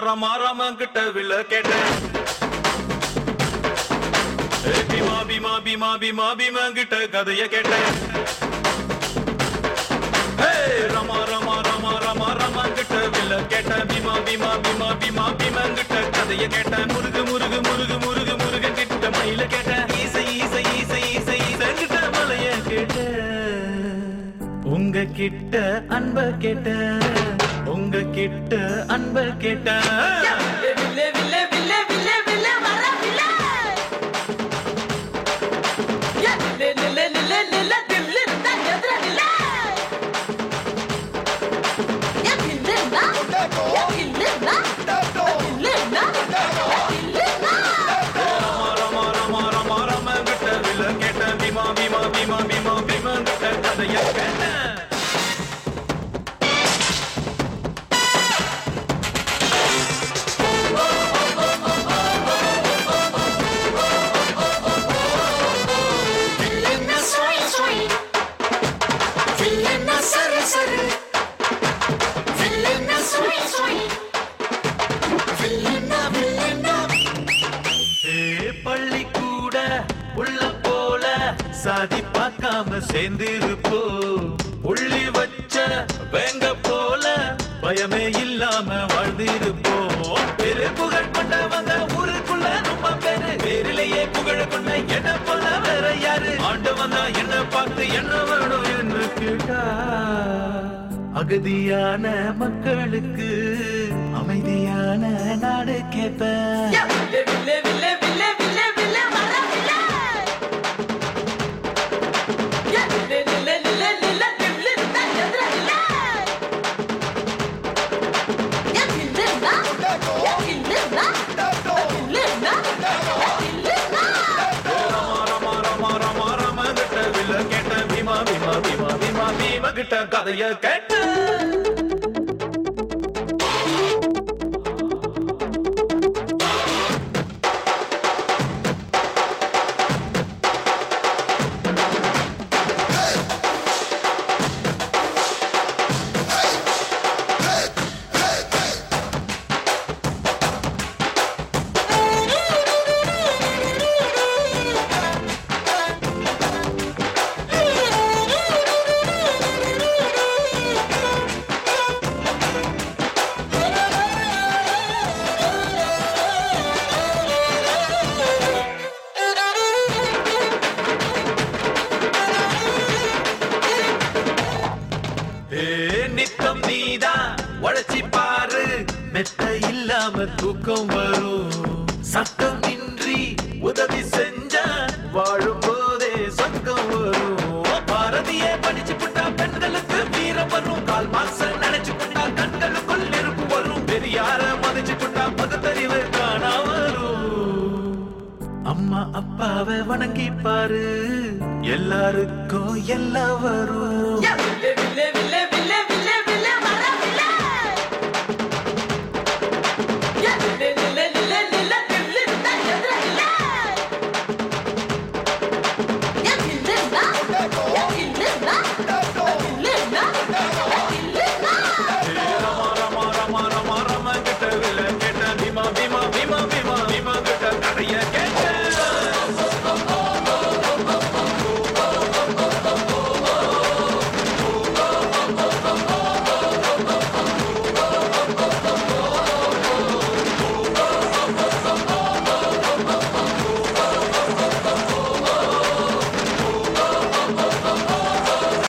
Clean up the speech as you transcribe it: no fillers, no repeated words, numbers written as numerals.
ரமா கிட்ட வில்ல கேட்டேன். பீமா கிட்ட கதைய கேட்டேன். ரமா கிட்ட வில்ல கேட்டேன். பீமா கிட்ட கதைய கேட்டேன். முருகு கிட்ட மயில கேட்டேன். ஈசை கிட்ட மலைய கேட்டேன். உங்க கிட்ட அன்ப கேட்டேன். உங்க கிட்ட அன்ப கேட்டேன். பீமா கிட்ட கதைய கேட்டேன். பள்ளி கூட உள்ள போல சாதி பார்க்காம சேர்ந்திருப்போ. உள்ளி வச்ச வேங்க போல பயமே இல்லாம வாழ்ந்திருப்போம். பெரு புகழ் கொண்டவங்க ஊருக்குள்ள நம்ம பேரு. பேரிலேயே புகழ கொண்ட என்ன போல வேற யாரு? ஆண்டு வந்தா என்ன பார்த்து என்ன வேணும் என்று கேட்டா, அகதியான மக்களுக்கு அமைதியான நாடு கேட்பேன். பீமா கிட்ட கதைய கேட்ட. நித்தம் நீதான் உழைச்சி பாரு. மெத்த இல்லாம தூக்கம் வரும். சத்தம் இன்றி உதவி செஞ்ச வாழும் போதே சொர்க்கம் வரும். பாரதியே படிச்சு புட்டா பெண்களுக்கு வீரம் வரும். கால் மாசம் நினைச்சு புட்டா கண்களுக்குள் நெருப்பு வரும். பெரியார மதிச்சு புட்டா பகுத்தறிவு காணா வரும். அம்மா அப்பாவை வணங்கி பாரு. எல்லாருக்கும் எல்லாம் வரும்.